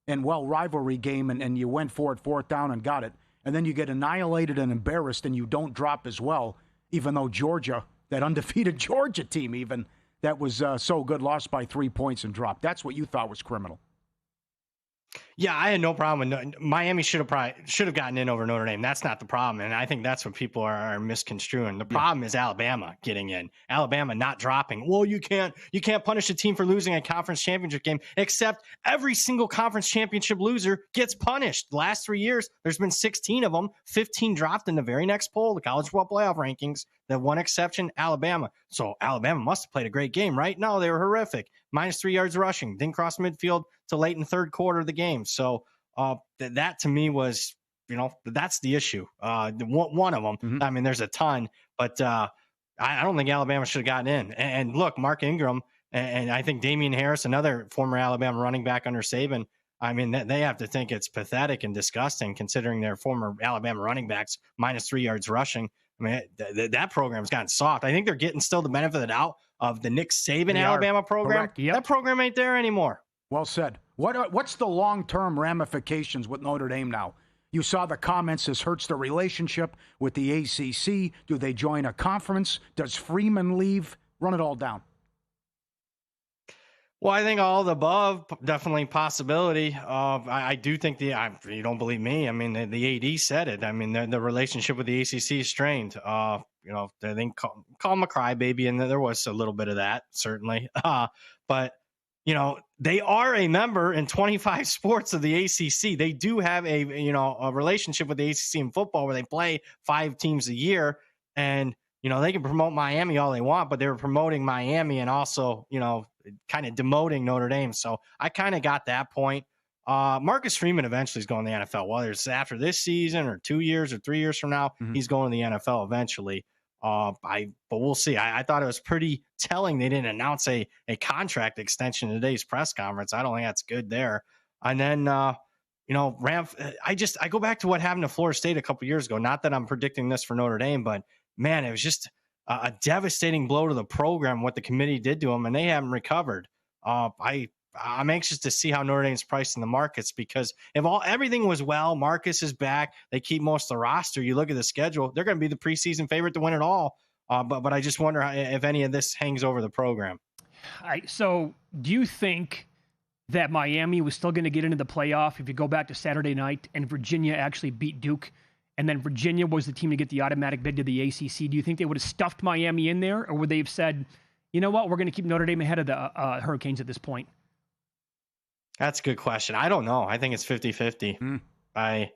Speaker 5: in, rivalry game, and you went for it, fourth down, and got it. And then you get annihilated and embarrassed, and you don't drop as well, even though Georgia, that undefeated Georgia team even, that was so good, lost by 3 points and dropped. That's what you thought was criminal.
Speaker 11: Yeah, I had no problem. Miami should have gotten in over Notre Dame. That's not the problem, and I think that's what people are misconstruing. The problem is Alabama getting in. Alabama not dropping. Well, you can't punish a team for losing a conference championship game, except every single conference championship loser gets punished. The last 3 years, there's been 16 of them. 15 dropped in the very next poll, the college football playoff rankings. The one exception, Alabama. So Alabama must have played a great game, right? No, they were horrific. Minus 3 yards rushing. Didn't cross midfield till late in the third quarter of the game. So that to me was, that's the issue. One of them. There's a ton, but I don't think Alabama should have gotten in. And look, Mark Ingram and I think Damian Harris, another former Alabama running back under Saban, they have to think it's pathetic and disgusting considering their former Alabama running backs minus 3 yards rushing. That program's gotten soft. I think they're getting still the benefit of the doubt of the Nick Saban Alabama program. Yep. That program ain't there anymore.
Speaker 5: Well said. What's the long-term ramifications with Notre Dame now? You saw the comments. This hurts the relationship with the ACC. Do they join a conference? Does Freeman leave? Run it all down.
Speaker 11: Well, I think all the above, definitely possibility. I do think you don't believe me. The AD said it. The relationship with the ACC is strained. They think call him a crybaby, and there was a little bit of that, certainly. But they are a member in 25 sports of the ACC. They do have a relationship with the ACC in football where they play 5 teams a year, and they can promote Miami all they want, but they were promoting Miami and also kind of demoting Notre Dame. So I kind of got that point. Marcus Freeman eventually is going to the NFL, whether it's after this season or 2 years or 3 years from now, he's going to the NFL eventually. But we'll see. I thought it was pretty telling they didn't announce a contract extension in today's press conference. I don't think that's good there. And then, I go back to what happened to Florida State a couple years ago. Not that I'm predicting this for Notre Dame, but man, it was just a devastating blow to the program, what the committee did to them, and they haven't recovered. I'm anxious to see how Notre Dame's priced in the markets, because if everything was well, Marcus is back, they keep most of the roster, you look at the schedule, they're going to be the preseason favorite to win it all. But I just wonder if any of this hangs over the program.
Speaker 4: So do you think that Miami was still going to get into the playoff if you go back to Saturday night and Virginia actually beat Duke, and then Virginia was the team to get the automatic bid to the ACC? Do you think they would have stuffed Miami in there, or would they have said, you know what, we're going to keep Notre Dame ahead of the Hurricanes at this point?
Speaker 11: That's a good question. I don't know. I think it's 50-50. I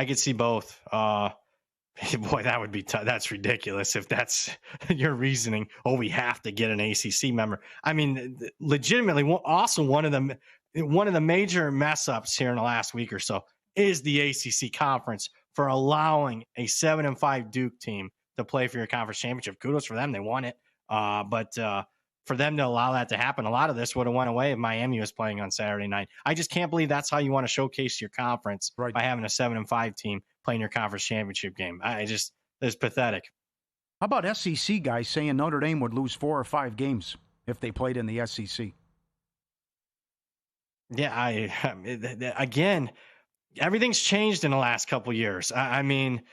Speaker 11: could see both. Boy, that would be that's ridiculous if that's your reasoning. Oh, we have to get an ACC member. I mean, legitimately, also one of the major mess ups here in the last week or so is the ACC conference for allowing a 7-5 Duke team to play for your conference championship. Kudos for them; they won it. But for them to allow that to happen, a lot of this would have went away if Miami was playing on Saturday night. I just can't believe that's how you want to showcase your conference, by having a 7-5 team playing your conference championship game. It's pathetic.
Speaker 5: How about SEC guys saying Notre Dame would lose 4 or 5 games if they played in the SEC?
Speaker 11: Yeah, again, everything's changed in the last couple of years. The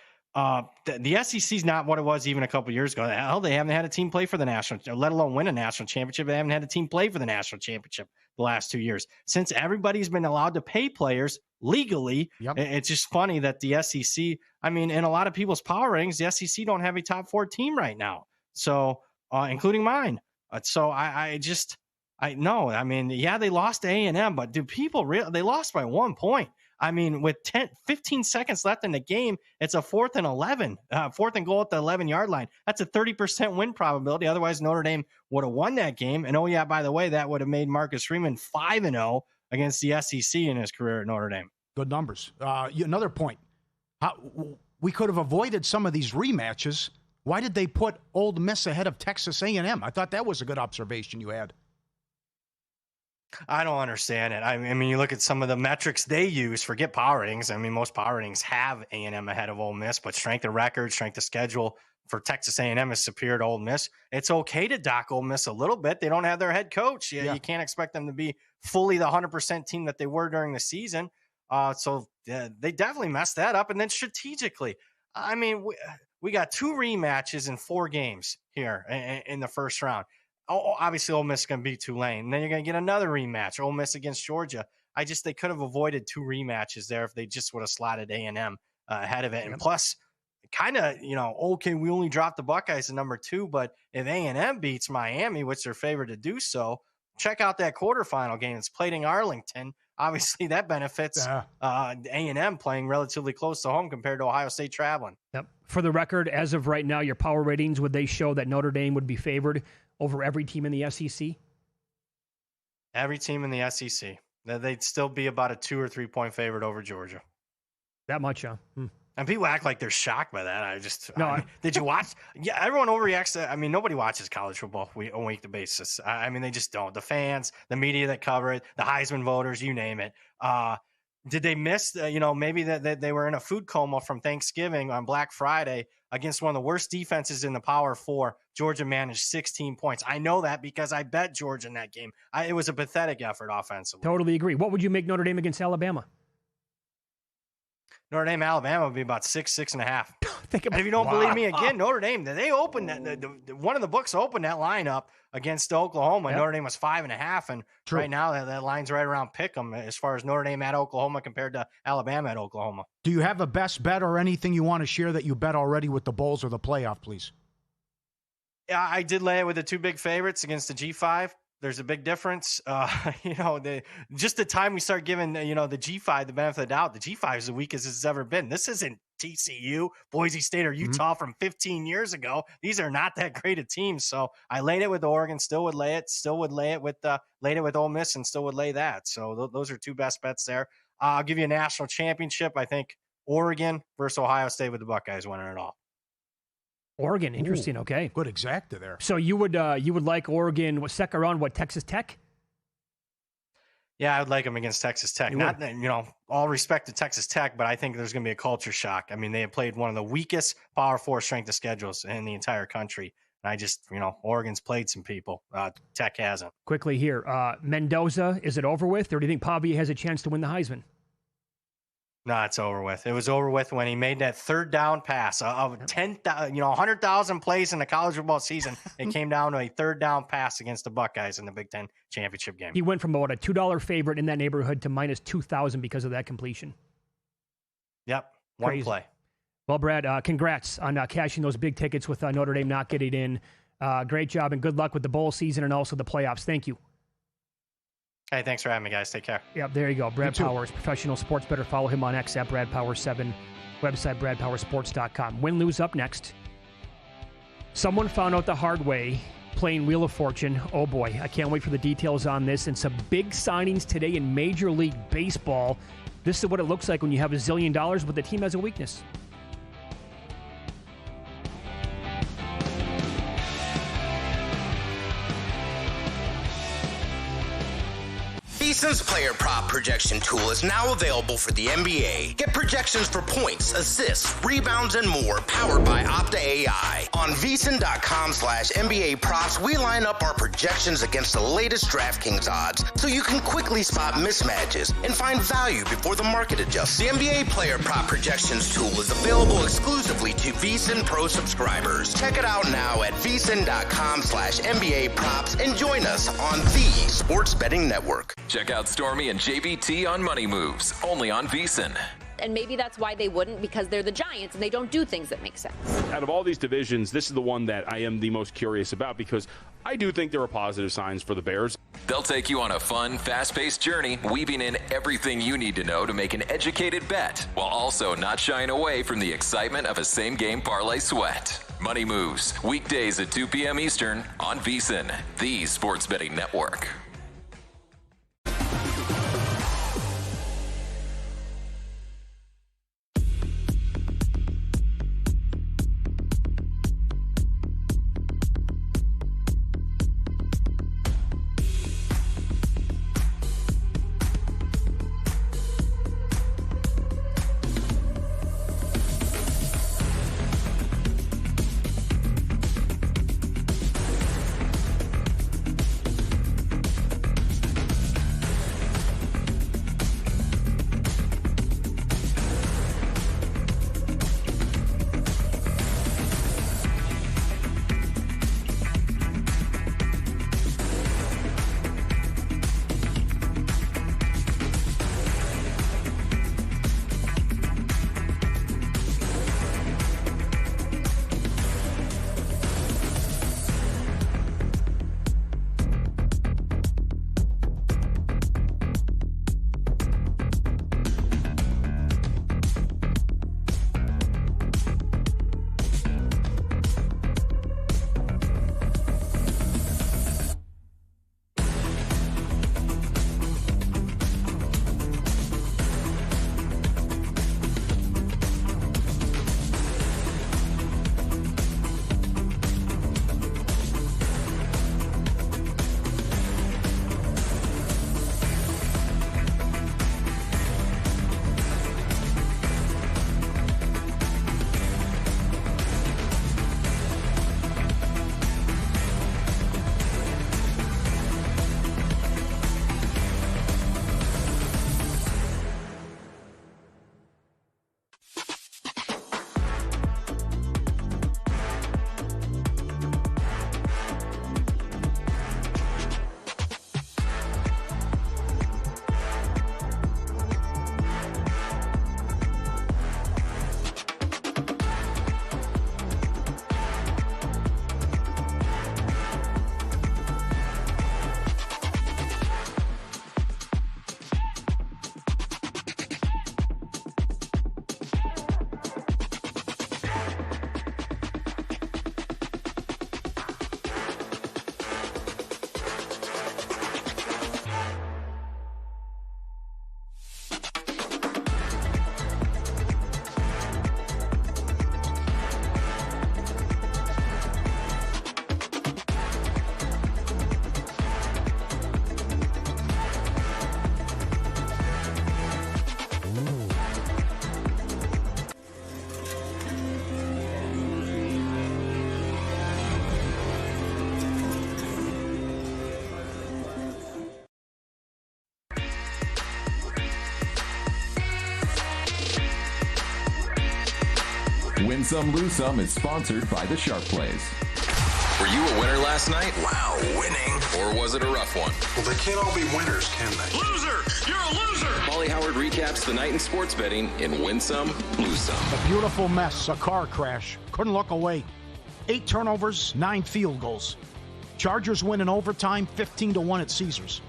Speaker 11: SEC is not what it was even a couple of years ago. Hell, they haven't had a team play for the national, let alone win a national championship. They haven't had a team play for the national championship the last 2 years. Since everybody's been allowed to pay players legally, it's just funny that the SEC, in a lot of people's power ratings, the SEC don't have a top 4 team right now. So, including mine. They lost to A&M, but do people they lost by 1 point. With 15 seconds left in the game, it's a 4th and 11, 4th and goal at the 11-yard line. That's a 30% win probability. Otherwise, Notre Dame would have won that game. And, by the way, that would have made Marcus Freeman 5-0 against the SEC in his career at Notre Dame.
Speaker 5: Good numbers. Another point. We could have avoided some of these rematches. Why did they put Ole Miss ahead of Texas A&M? I thought that was a good observation you had.
Speaker 11: I don't understand it. You look at some of the metrics they use. Forget power ratings. Most power ratings have A&M ahead of Ole Miss, but strength of record, strength of schedule for Texas A&M is superior to Ole Miss. It's okay to dock Ole Miss a little bit. They don't have their head coach. You can't expect them to be fully the 100% team that they were during the season. So they definitely messed that up. And then strategically, we got 2 rematches in 4 games here in the first round. Obviously, Ole Miss is going to beat Tulane. And then you're going to get another rematch, Ole Miss against Georgia. They could have avoided 2 rematches there if they just would have slotted A&M ahead of it. And plus, okay, we only dropped the Buckeyes to number 2, but if A&M beats Miami, which they're favored to do so, check out that quarterfinal game. It's played in Arlington. Obviously, that benefits A&M playing relatively close to home compared to Ohio State traveling.
Speaker 4: Yep. For the record, as of right now, your power ratings, would they show that Notre Dame would be favored over every team in the SEC?
Speaker 11: Every team in the SEC. They'd still be about a 2 or 3 point favorite over Georgia.
Speaker 4: That much, huh?
Speaker 11: And people act like they're shocked by that. Did you watch? Yeah, everyone overreacts to. Nobody watches college football on a weekly basis. They just don't. The fans, the media that cover it, the Heisman voters, you name it. Did they miss? Maybe that they were in a food coma from Thanksgiving on Black Friday against one of the worst defenses in the Power 4. Georgia managed 16 points. I know that because I bet Georgia in that game. It was a pathetic effort offensively.
Speaker 4: Totally agree. What would you make Notre Dame against Alabama?
Speaker 11: Notre Dame, Alabama would be about 6.5. And if you don't believe me, again, Notre Dame, they opened that. One of the books opened that line up against Oklahoma. Yep. Notre Dame was 5.5, and right now that line's right around pick'em as far as Notre Dame at Oklahoma compared to Alabama at Oklahoma.
Speaker 5: Do you have a best bet or anything you want to share that you bet already with the Bulls or the playoff, please?
Speaker 11: Yeah, I did lay it with the 2 big favorites against the G5. There's a big difference. Just the time we start giving, the G5 the benefit of the doubt, the G5 is the weakest it's ever been. This isn't TCU, Boise State, or Utah from 15 years ago. These are not that great of teams. So I laid it with Oregon, still would lay it with laid it with Ole Miss, and still would lay that. So those are 2 best bets there. I'll give you a national championship. I think Oregon versus Ohio State with the Buckeyes winning it all.
Speaker 4: Oregon, interesting. Okay,
Speaker 5: good exacta there.
Speaker 4: So you would like Oregon? Second round? Texas Tech?
Speaker 11: Yeah, I would like them against Texas Tech. Not, all respect to Texas Tech, but I think there's going to be a culture shock. I mean, they have played one of the weakest Power 4 strength of schedules in the entire country. And I just, Oregon's played some people. Tech hasn't.
Speaker 4: Quickly here, Mendoza, is it over with, or do you think Pavia has a chance to win the Heisman?
Speaker 11: No, it's over with. It was over with when he made that third down pass of 100,000 plays in the college football season. It came down to a third down pass against the Buckeyes in the Big Ten championship game.
Speaker 4: He went from about a $2 favorite in that neighborhood to minus 2,000 because of that completion.
Speaker 11: Yep, one
Speaker 4: Crazy.
Speaker 11: play.
Speaker 4: Well, Brad, congrats on cashing those big tickets with Notre Dame not getting in. Great job and good luck with the bowl season and also the playoffs. Thank you.
Speaker 11: Hey, thanks for having me, guys. Take care.
Speaker 4: Yep, there you go. Brad Powers, professional sports bettor. Follow him on X at BradPowers7, website BradPowersports.com. Win, lose up next. Someone found out the hard way playing Wheel of Fortune. Oh boy, I can't wait for the details on this. And some big signings today in Major League Baseball. This is what it looks like when you have $1 zillion, but the team has a weakness.
Speaker 2: VSiN's player prop projection tool is now available for the NBA. Get projections for points, assists, rebounds, and more powered by Opta AI. On VSiN.com/NBA props, we line up our projections against the latest DraftKings odds so you can quickly spot mismatches and find value before the market adjusts. The NBA player prop projections tool is available exclusively to VSiN Pro subscribers. Check it out now at VSiN.com/NBA props and join us on the Sports Betting Network.
Speaker 12: Check out Stormy and JVT on Money Moves, only on VSiN.
Speaker 13: And maybe that's why they wouldn't, because they're the Giants and they don't do things that make sense.
Speaker 7: Out of all these divisions, this is the one that I am the most curious about because I do think there are positive signs for the Bears.
Speaker 12: They'll take you on a fun, fast-paced journey, weaving in everything you need to know to make an educated bet, while also not shying away from the excitement of a same-game parlay sweat. Money Moves, weekdays at 2 p.m. Eastern on VSiN, the Sports Betting Network.
Speaker 14: Win Some, Lose Some is sponsored by the Sharp Plays.
Speaker 12: Were you a winner last night?
Speaker 15: Wow, winning.
Speaker 12: Or was it a rough one?
Speaker 15: Well, they can't all be winners, can they?
Speaker 3: Loser! You're a loser!
Speaker 12: Paulie Howard recaps the night in sports betting in Win Some, Lose Some.
Speaker 5: A beautiful mess, a car crash. Couldn't look away. 8 turnovers, 9 field goals. Chargers win in overtime, 15-1 at Caesars.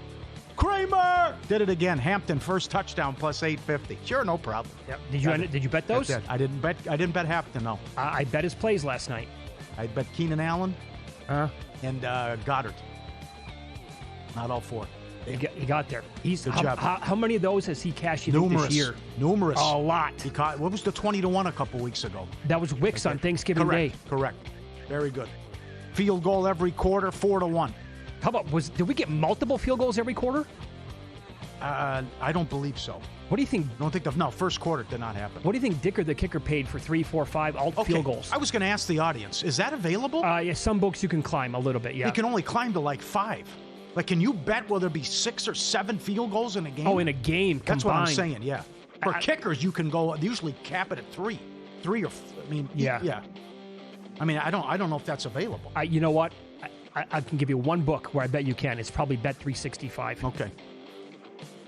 Speaker 5: Kramer did it again. Hampton first touchdown plus 850. Sure, no problem.
Speaker 4: Yep. Did you bet those?
Speaker 5: I didn't bet Hampton. No.
Speaker 4: I bet his plays last night.
Speaker 5: I bet Keenan Allen and Goddard. Not all 4.
Speaker 4: He got there.
Speaker 5: Good job.
Speaker 4: How many of those has he cashed
Speaker 5: Numerous.
Speaker 4: this year?
Speaker 5: Numerous.
Speaker 4: A lot.
Speaker 5: What was the 20-1 a couple weeks ago?
Speaker 4: That was Wicks on Thanksgiving Day.
Speaker 5: Correct. Very good. Field goal every quarter, 4-1.
Speaker 4: How about did we get multiple field goals every quarter?
Speaker 5: I don't believe so.
Speaker 4: What do you think?
Speaker 5: No, first quarter did not happen.
Speaker 4: What do you think Dicker the kicker paid for 3, 4, 5 field goals?
Speaker 5: I was going to ask the audience, is that available?
Speaker 4: Yeah, some books you can climb a little bit, yeah.
Speaker 5: You can only climb to like 5. Like, can you bet will there be 6 or 7 field goals in a game?
Speaker 4: Oh, in a game combined.
Speaker 5: That's what I'm saying, yeah. For kickers, you can go, they usually cap it at 3. 3 or, yeah. I mean, I don't know if that's available.
Speaker 4: You know what? I can give you one book where I bet you can. It's probably Bet365.
Speaker 5: Okay.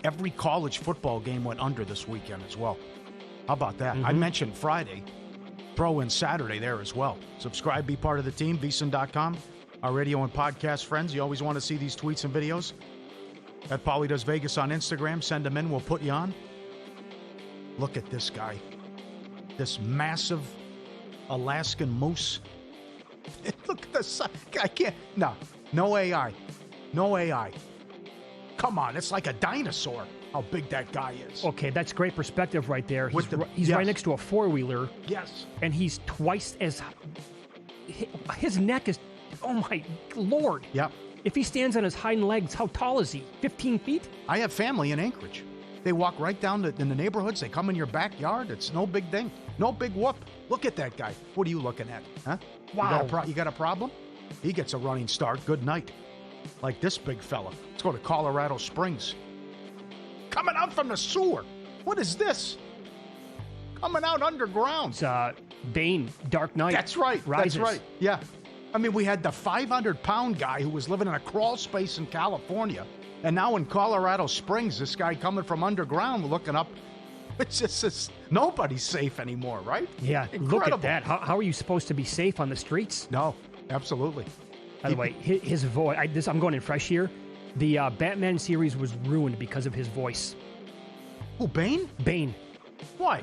Speaker 5: Every college football game went under this weekend as well. How about that? I mentioned Friday. Throw in Saturday there as well. Subscribe, be part of the team, VSiN.com. Our radio and podcast friends, you always want to see these tweets and videos. At Paulie Does Vegas on Instagram. Send them in. We'll put you on. Look at this guy. This massive Alaskan moose. Look at the sun. I can't. No AI. No AI. Come on. It's like a dinosaur how big that guy is.
Speaker 4: Okay, that's great perspective right there. He's right next to a four-wheeler.
Speaker 5: Yes.
Speaker 4: And he's twice as... His neck is... Oh, my Lord.
Speaker 5: Yep.
Speaker 4: If he stands on his hind legs, how tall is he? 15 feet?
Speaker 5: I have family in Anchorage. They walk right down in the neighborhoods. They come in your backyard. It's no big thing. No big whoop. Look at that guy. What are you looking at? Huh?
Speaker 4: Wow.
Speaker 5: You got a problem? He gets a running start. Good night. Like this big fella. Let's go to Colorado Springs. Coming out from the sewer. What is this? Coming out underground.
Speaker 4: It's Bane, Dark Knight.
Speaker 5: That's right.
Speaker 4: Rises.
Speaker 5: That's right. Yeah. I mean, we had the 500-pound guy who was living in a crawl space in California. And now in Colorado Springs, this guy coming from underground looking up. It's just nobody's safe anymore, right?
Speaker 4: Yeah,
Speaker 5: incredible.
Speaker 4: Look at that. How are you supposed to be safe on the streets?
Speaker 5: No, absolutely.
Speaker 4: By the way, his voice, I'm going in fresh here. The Batman series was ruined because of his voice.
Speaker 5: Who, Bane?
Speaker 4: Bane.
Speaker 5: Why?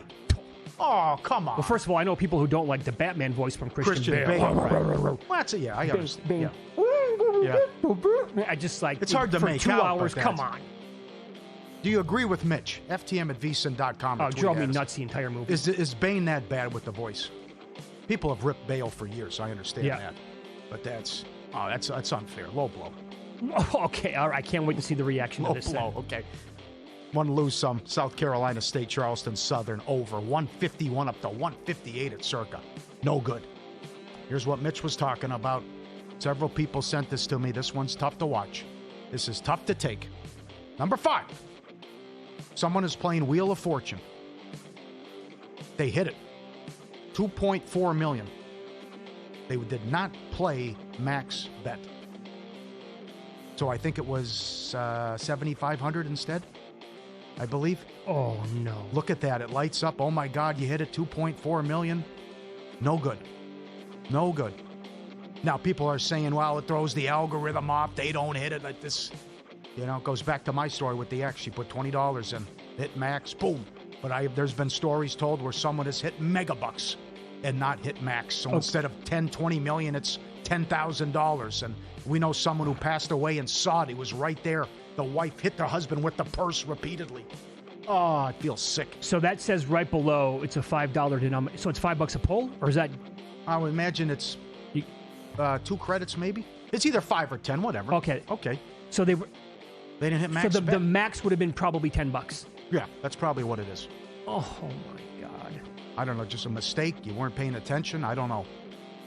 Speaker 5: Oh, come on.
Speaker 4: Well, first of all, I know people who don't like the Batman voice from Christian Bale.
Speaker 5: Well, that's it, yeah, I understand.
Speaker 4: Bane.
Speaker 5: Yeah.
Speaker 4: I just like...
Speaker 5: It's hard to
Speaker 4: for
Speaker 5: make
Speaker 4: 2
Speaker 5: out,
Speaker 4: hours,
Speaker 5: but
Speaker 4: come on.
Speaker 5: Do you agree with Mitch? FTM at VSiN.com.
Speaker 4: Oh, drove me nuts the entire movie.
Speaker 5: Is Bane that bad with the voice? People have ripped Bale for years, I understand that. But that's unfair. Low blow.
Speaker 4: Okay, all right. I can't wait to see the reaction to this.
Speaker 5: Low blow, okay. Want to lose some. South Carolina State, Charleston Southern over. 151 up to 158 at Circa. No good. Here's what Mitch was talking about. Several people sent this to me. This one's tough to watch. This is tough to take. Number 5. Someone is playing Wheel of Fortune. They hit it. $2.4 million. They did not play max bet. So I think it was $7,500 instead, I believe.
Speaker 4: Oh, no.
Speaker 5: Look at that. It lights up. Oh, my God, you hit it. $2.4 million. No good. No good. Now, people are saying, well, it throws the algorithm off. They don't hit it like this. You know, it goes back to my story with the X. She put $20 in, hit max, boom. But there's been stories told where someone has hit megabucks and not hit max. So instead of 10, 20 million, it's $10,000. And we know someone who passed away and saw it. He was right there. The wife hit their husband with the purse repeatedly. Oh, I feel sick.
Speaker 4: So that says right below it's a $5 denominator. So it's $5 a pull, or is that?
Speaker 5: I would imagine it's 2 credits maybe. It's either 5 or 10, whatever.
Speaker 4: Okay. So they
Speaker 5: didn't hit max.
Speaker 4: So the max would have been probably $10.
Speaker 5: Yeah, that's probably what it is.
Speaker 4: Oh my God.
Speaker 5: I don't know, just a mistake. You weren't paying attention. I don't know,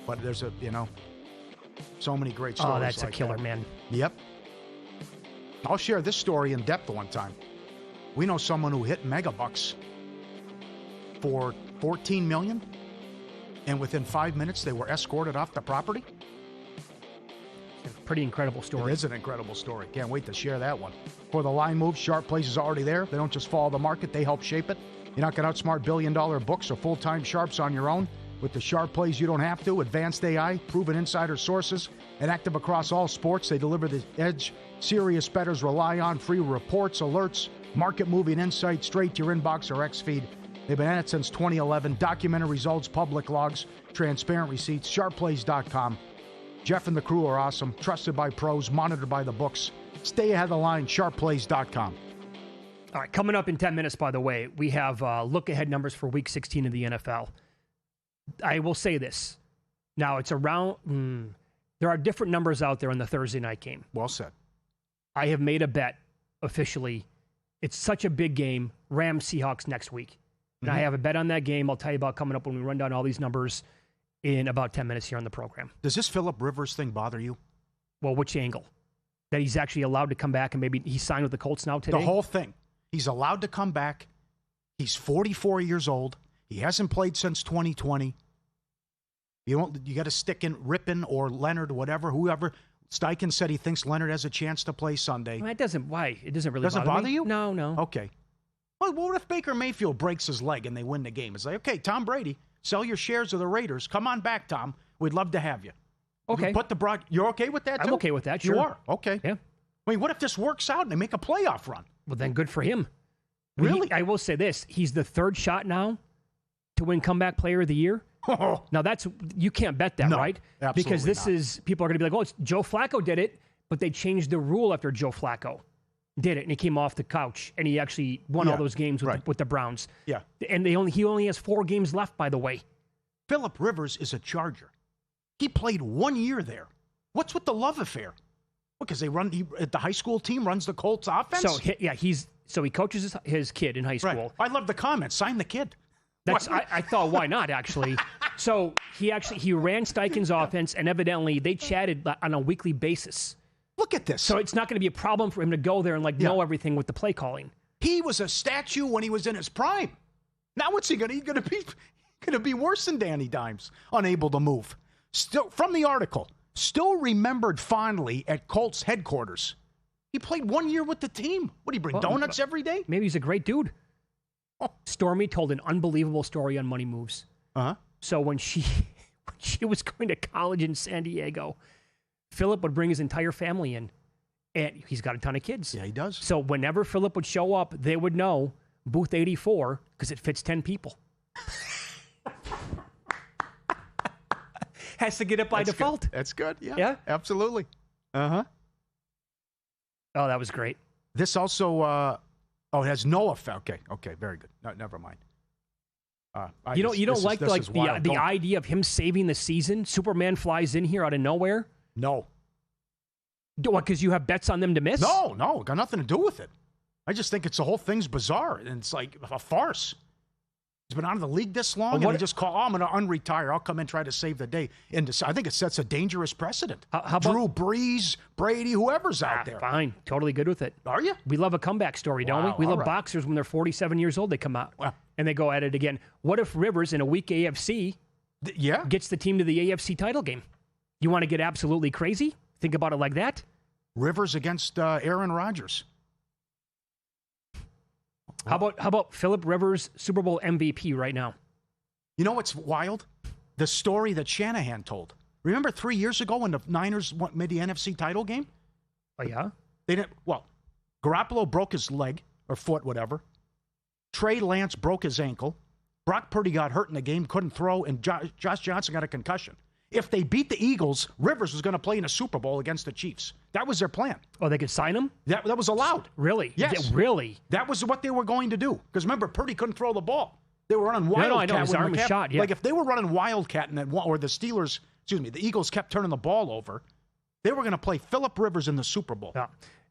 Speaker 5: but there's so many great stories.
Speaker 4: Oh, that's
Speaker 5: like
Speaker 4: a killer,
Speaker 5: that.
Speaker 4: man.
Speaker 5: Yep. I'll share this story in depth one time. We know someone who hit megabucks for $14 million. and within 5 minutes they were escorted off the property?
Speaker 4: Pretty incredible story.
Speaker 5: It is an incredible story. Can't wait to share that one. For the line moves, Sharp Plays is already there. They don't just follow the market, they help shape it. You're not going to outsmart billion-dollar books or full-time sharps on your own. With the Sharp Plays, you don't have to. Advanced AI, proven insider sources, and active across all sports. They deliver the edge serious bettors rely on. Free reports, alerts, market-moving insight straight to your inbox or X-feed. They've been at it since 2011. Documented results, public logs, transparent receipts. SharpPlays.com. Jeff and the crew are awesome. Trusted by pros, monitored by the books. Stay ahead of the line. SharpPlays.com.
Speaker 4: All right, coming up in 10 minutes, by the way, we have look-ahead numbers for Week 16 of the NFL. I will say this. Now, it's around... there are different numbers out there on the Thursday night game.
Speaker 5: Well said.
Speaker 4: I have made a bet officially. It's such a big game. Rams-Seahawks next week. And I have a bet on that game. I'll tell you about coming up when we run down all these numbers in about 10 minutes here on the program.
Speaker 5: Does this Phillip Rivers thing bother you?
Speaker 4: Well, which angle? That he's actually allowed to come back and maybe he signed with the Colts now today?
Speaker 5: The whole thing. He's allowed to come back. He's 44 years old. He hasn't played since 2020. You got to stick in Rippon or Leonard, whatever, whoever. Steichen said he thinks Leonard has a chance to play Sunday.
Speaker 4: Well, it doesn't. Why? It doesn't really
Speaker 5: Doesn't bother
Speaker 4: me.
Speaker 5: you?
Speaker 4: No.
Speaker 5: Okay. Well, what if Baker Mayfield breaks his leg and they win the game? It's like, okay, Tom Brady, sell your shares of the Raiders. Come on back, Tom. We'd love to have you.
Speaker 4: Okay.
Speaker 5: You're okay with that, too?
Speaker 4: I'm okay with that, sure.
Speaker 5: You are? Okay.
Speaker 4: Yeah.
Speaker 5: I mean, what if this works out and they make a playoff run?
Speaker 4: Well, then good for him.
Speaker 5: Really?
Speaker 4: I will say this. He's the third shot now to win Comeback Player of the Year. Now, you can't bet that, right?
Speaker 5: Absolutely
Speaker 4: because this
Speaker 5: not.
Speaker 4: is, people are going to be like, Joe Flacco did it, but they changed the rule after Joe Flacco did it, and he came off the couch, and he actually won all those games with the Browns.
Speaker 5: Yeah.
Speaker 4: And he only has 4 games left, by the way.
Speaker 5: Phillip Rivers is a Charger. He played 1 year there. What's with the love affair? Because the high school team runs the Colts offense?
Speaker 4: So he coaches his kid in high school.
Speaker 5: Right. I love the comments. Sign the kid.
Speaker 4: I thought, why not, actually? So he ran Steichen's offense, and evidently they chatted on a weekly basis.
Speaker 5: Look at this.
Speaker 4: So it's not going to be a problem for him to go there and know everything with the play calling.
Speaker 5: He was a statue when he was in his prime. Now what's he going to? He's going to be worse than Danny Dimes, unable to move. Still, from the article, still remembered fondly at Colts headquarters. He played 1 year with the team. What, do you bring donuts every day?
Speaker 4: Maybe he's a great dude. Stormy told an unbelievable story on Money Moves. So when she was going to college in San Diego, Philip would bring his entire family in, and he's got a ton of kids.
Speaker 5: Yeah, he does.
Speaker 4: So whenever Philip would show up, they would know booth 84 because it fits 10 people. Has to get it by default.
Speaker 5: Good. That's good. Yeah. Absolutely.
Speaker 4: Oh, that was great.
Speaker 5: This also, it has no effect. Okay, very good. No, never mind.
Speaker 4: You don't like the idea of him saving the season? Superman flies in here out of nowhere?
Speaker 5: No.
Speaker 4: What, because you have bets on them to miss?
Speaker 5: No, got nothing to do with it. I just think the whole thing's bizarre, and it's like a farce. He's been out of the league this long, and they just call, I'm going to unretire. I'll come in and try to save the day. And I think it sets a dangerous precedent.
Speaker 4: How about
Speaker 5: Drew Brees, Brady, whoever's out there?
Speaker 4: Fine. Totally good with it.
Speaker 5: Are you?
Speaker 4: We love a comeback story, don't we? We love boxers when they're 47 years old, they come out. And they go at it again. What if Rivers, in a weak AFC, gets the team to the AFC title game? You want to get absolutely crazy? Think about it like that?
Speaker 5: Rivers against Aaron Rodgers.
Speaker 4: How about Phillip Rivers, Super Bowl MVP right now?
Speaker 5: You know what's wild? The story that Shanahan told. Remember 3 years ago when the Niners made the NFC title game?
Speaker 4: Oh, yeah?
Speaker 5: They didn't. Well, Garoppolo broke his leg or foot, whatever. Trey Lance broke his ankle. Brock Purdy got hurt in the game, couldn't throw, and Josh Johnson got a concussion. If they beat the Eagles, Rivers was going to play in a Super Bowl against the Chiefs. That was their plan.
Speaker 4: Oh, they could sign him?
Speaker 5: That was allowed.
Speaker 4: Really?
Speaker 5: Yes.
Speaker 4: Really?
Speaker 5: That was what they were going to do. Because remember, Purdy couldn't throw the ball. They were running Wildcat.
Speaker 4: No, I know. His arm was shot, yeah.
Speaker 5: Like if they were running Wildcat and or the Steelers, the Eagles kept turning the ball over, they were going to play Phillip Rivers in the Super Bowl.
Speaker 4: Yeah.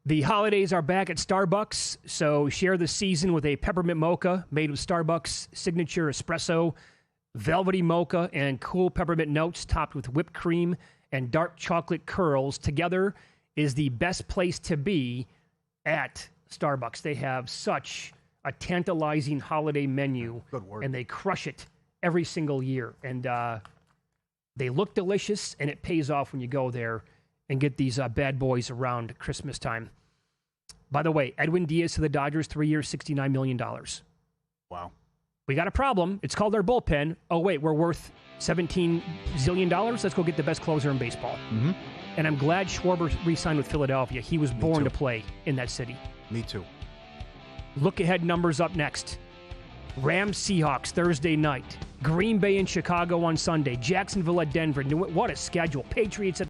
Speaker 4: The holidays are back at Starbucks, so share the season with a peppermint mocha made with Starbucks signature espresso, velvety mocha, and cool peppermint notes topped with whipped cream and dark chocolate curls. Together is the best place to be at Starbucks. They have such a tantalizing holiday menu.
Speaker 5: Good word.
Speaker 4: And they crush it every single year. And they look delicious, and it pays off when you go there and get these bad boys around Christmas time. By the way, Edwin Diaz to the Dodgers, 3 years, $69 million.
Speaker 5: Wow.
Speaker 4: We got a problem. It's called our bullpen. Oh, wait, we're worth $17 zillion? Let's go get the best closer in baseball.
Speaker 5: Mm-hmm.
Speaker 4: And I'm glad Schwarber re-signed with Philadelphia. He was born to play in that city.
Speaker 5: Me too.
Speaker 4: Look ahead numbers up next. Rams Seahawks Thursday night. Green Bay and Chicago on Sunday. Jacksonville at Denver. What a schedule. Patriots at